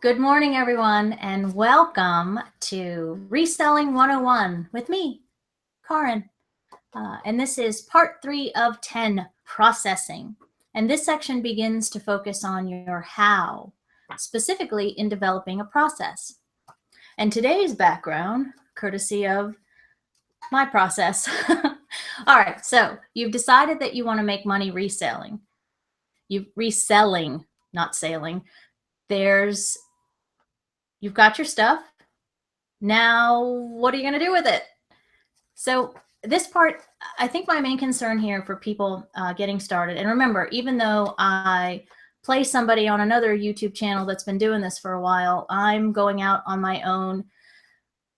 Good morning, everyone, and welcome to Reselling 101 with me, Karin. And this is part 3 of 10, processing. And this section begins to focus on your how, specifically in developing a process. And today's background, courtesy of my process. All right, so you've decided that you want to make money reselling. Reselling, not sailing. You've got your stuff. Now, what are you going to do with it? So this part, I think my main concern here for people getting started, and remember, even though I play somebody on another YouTube channel that's been doing this for a while, I'm going out on my own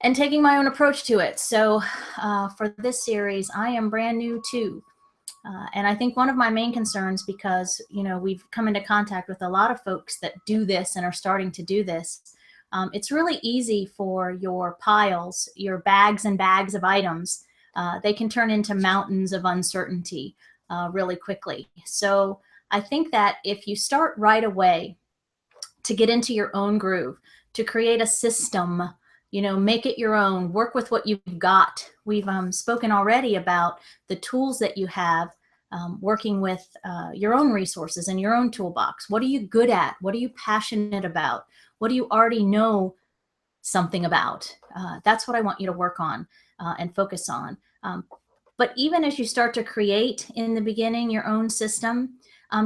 and taking my own approach to it. So for this series, I am brand new too. And I think one of my main concerns, because we've come into contact with a lot of folks that do this and are starting to do this, it's really easy for your piles, your bags and bags of items. They can turn into mountains of uncertainty really quickly. So I think that if you start right away to get into your own groove, to create a system, make it your own, work with what you've got. We've spoken already about the tools that you have, working with your own resources and your own toolbox. What are you good at? What are you passionate about? What do you already know something about? That's what I want you to work on and focus on. But even as you start to create in the beginning your own system,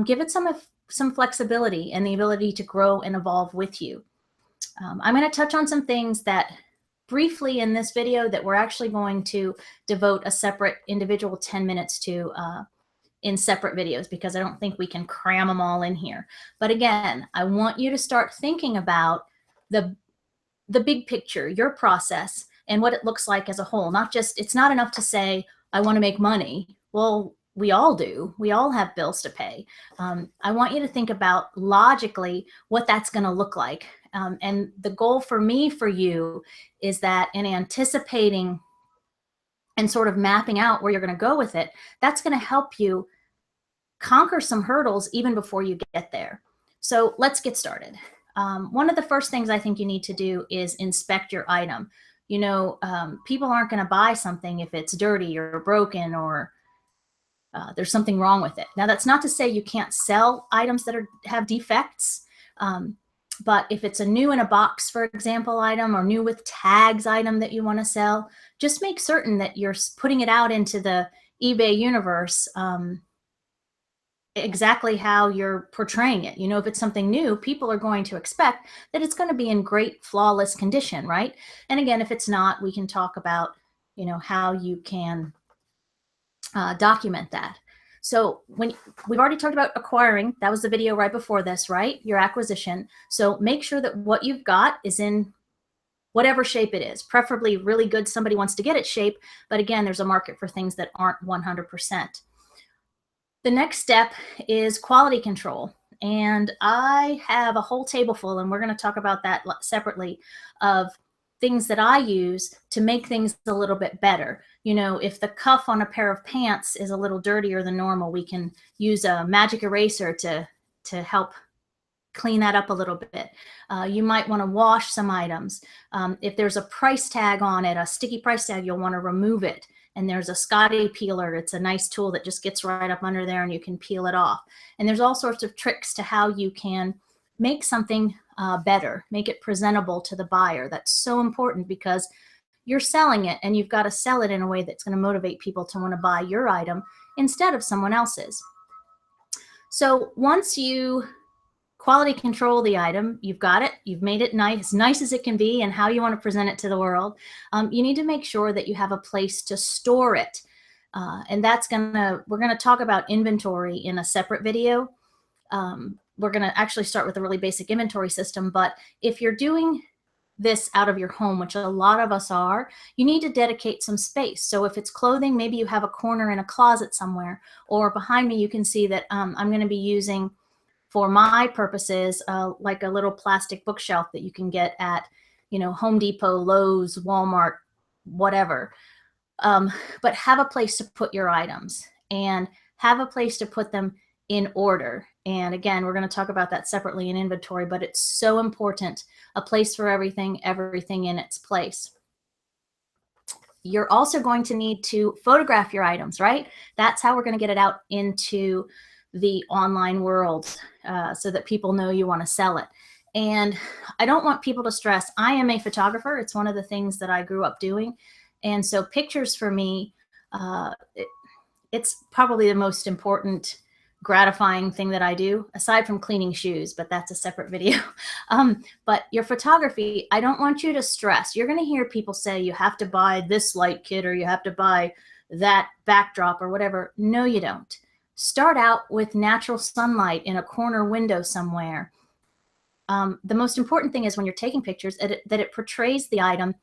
give it some flexibility and the ability to grow and evolve with you. I'm going to touch on some things that briefly in this video that we're actually going to devote a separate individual 10 minutes to in separate videos, because I don't think we can cram them all in here. But again, I want you to start thinking about the big picture, your process, and what it looks like as a whole. It's not enough to say, I want to make money. Well, we all do. We all have bills to pay. I want you to think about logically what that's going to look like. And the goal for me, for you, is that in anticipating and sort of mapping out where you're going to go with it, that's going to help you conquer some hurdles even before you get there. So let's get started. One of the first things I think you need to do is inspect your item. People aren't going to buy something if it's dirty or broken or there's something wrong with it. Now, that's not to say you can't sell items that have defects. But if it's a new in a box, for example, item, or new with tags item that you want to sell, just make certain that you're putting it out into the eBay universe exactly how you're portraying it. If it's something new, people are going to expect that it's going to be in great, flawless condition, right? And again, if it's not, we can talk about, how you can document that. So when we've already talked about acquiring, that was the video right before this, right? Your acquisition. So make sure that what you've got is in whatever shape it is, preferably really good. Somebody wants to get it shape, but again, there's a market for things that aren't 100%. The next step is quality control. And I have a whole table full, and we're going to talk about that separately, of things that I use to make things a little bit better. If the cuff on a pair of pants is a little dirtier than normal, we can use a magic eraser to help clean that up a little bit. You might want to wash some items. If there's a price tag on it, a sticky price tag, you'll want to remove it. And there's a Scotty peeler. It's a nice tool that just gets right up under there and you can peel it off. And there's all sorts of tricks to how you can make something better, make it presentable to the buyer. That's so important because you're selling it and you've got to sell it in a way that's going to motivate people to want to buy your item instead of someone else's. So once you quality control the item, you've got it, you've made it nice, as nice as it can be, and how you want to present it to the world. You need to make sure that you have a place to store it. And we're going to talk about inventory in a separate video. We're going to actually start with a really basic inventory system. But if you're doing this out of your home, which a lot of us are, you need to dedicate some space. So if it's clothing, maybe you have a corner in a closet somewhere, or behind me, you can see that I'm going to be using, for my purposes, like a little plastic bookshelf that you can get at, Home Depot, Lowe's, Walmart, whatever. But have a place to put your items and have a place to put them in order. And again, we're going to talk about that separately in inventory, but it's so important. A place for everything, everything in its place. You're also going to need to photograph your items, right? That's how we're going to get it out into the online world so that people know you want to sell it. And I don't want people to stress. I am a photographer. It's one of the things that I grew up doing. And so pictures for me, it's probably the most important, gratifying thing that I do, aside from cleaning shoes, but that's a separate video. But your photography, I don't want you to stress. You're going to hear people say you have to buy this light kit or you have to buy that backdrop or whatever. No, you don't. Start out with natural sunlight in a corner window somewhere. The most important thing is when you're taking pictures that it portrays the item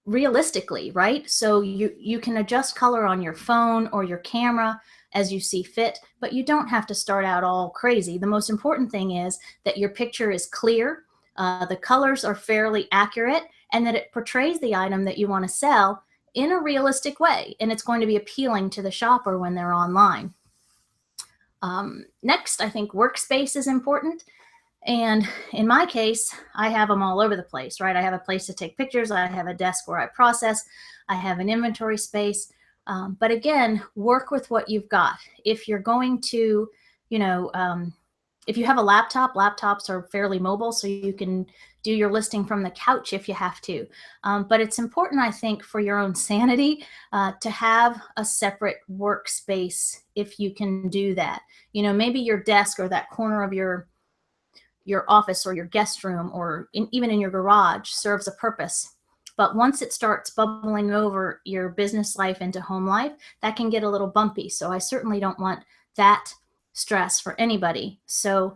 realistically, right? So you can adjust color on your phone or your camera as you see fit, but you don't have to start out all crazy. The most important thing is that your picture is clear, the colors are fairly accurate, and that it portrays the item that you want to sell in a realistic way, and it's going to be appealing to the shopper when they're online. Next, I think workspace is important. And in my case, I have them all over the place, right? I have a place to take pictures. I have a desk where I process. I have an inventory space. But again, work with what you've got. If you're going to, if you have a laptop, laptops are fairly mobile, so you can do your listing from the couch if you have to. But it's important, I think, for your own sanity to have a separate workspace if you can do that. Maybe your desk or that corner of your office or your guest room or even in your garage serves a purpose. But once it starts bubbling over your business life into home life, that can get a little bumpy. So I certainly don't want that stress for anybody. So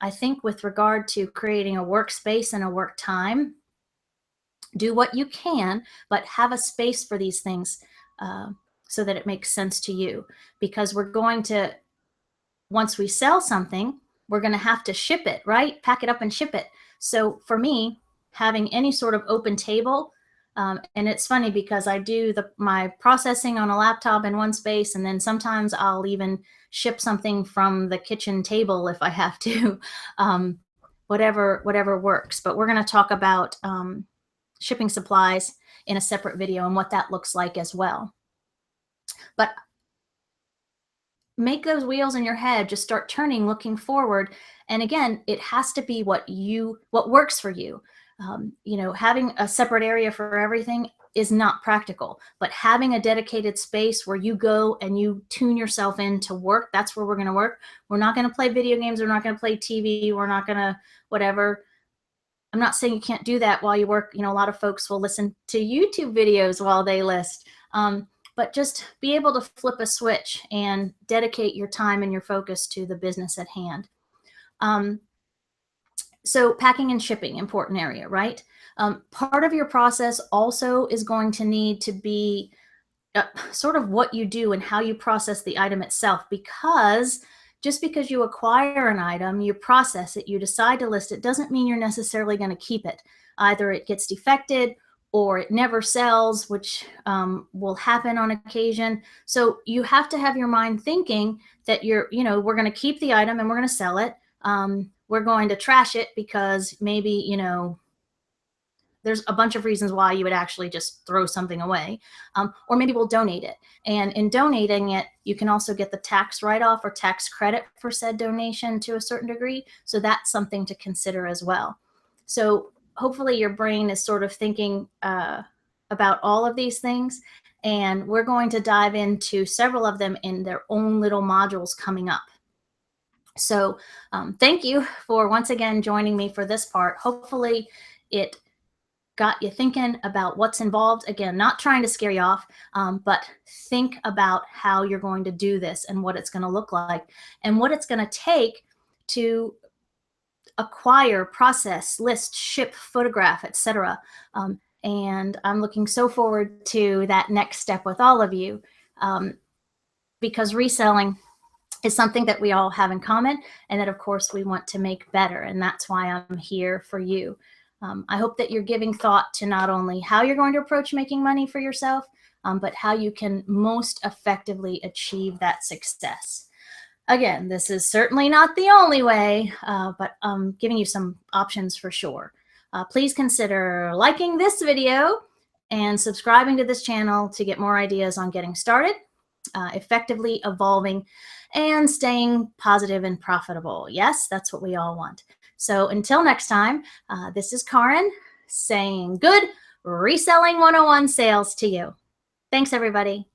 I think with regard to creating a workspace and a work time, do what you can, but have a space for these things so that it makes sense to you. Because we're going to, once we sell something, we're going to have to ship it, right? Pack it up and ship it. So for me, having any sort of open table, and it's funny because I do my processing on a laptop in one space, and then sometimes I'll even ship something from the kitchen table if I have to, whatever works. But we're going to talk about shipping supplies in a separate video and what that looks like as well. But make those wheels in your head just start turning, looking forward. And again, it has to be what works for you. Having a separate area for everything is not practical, but having a dedicated space where you go and you tune yourself in to work, that's where we're going to work. We're not going to play video games. We're not going to play TV. We're not going to whatever. I'm not saying you can't do that while you work. A lot of folks will listen to YouTube videos while they list. But just be able to flip a switch and dedicate your time and your focus to the business at hand. So packing and shipping, important area, right? Part of your process also is going to need to be sort of what you do and how you process the item itself, because just because you acquire an item, you process it, you decide to list it, doesn't mean you're necessarily going to keep it. Either it gets defected or it never sells, which will happen on occasion. So you have to have your mind thinking that we're going to keep the item and we're going to sell it. We're going to trash it because maybe, there's a bunch of reasons why you would actually just throw something away. Or maybe we'll donate it. And in donating it, you can also get the tax write-off or tax credit for said donation to a certain degree. So that's something to consider as well. So hopefully your brain is sort of thinking about all of these things, and we're going to dive into several of them in their own little modules coming up. So thank you for once again joining me for this part. Hopefully it got you thinking about what's involved. Again, not trying to scare you off, but think about how you're going to do this and what it's going to look like and what it's going to take to acquire, process, list, ship, photograph, etc. And I'm looking so forward to that next step with all of you, because reselling is something that we all have in common, and that of course we want to make better, and that's why I'm here for you. I hope that you're giving thought to not only how you're going to approach making money for yourself, but how you can most effectively achieve that success. Again, this is certainly not the only way, but I'm giving you some options for sure. Please consider liking this video and subscribing to this channel to get more ideas on getting started, effectively evolving, and staying positive and profitable. Yes, that's what we all want. So until next time, this is Karin saying good Reselling 101 sales to you. Thanks, everybody.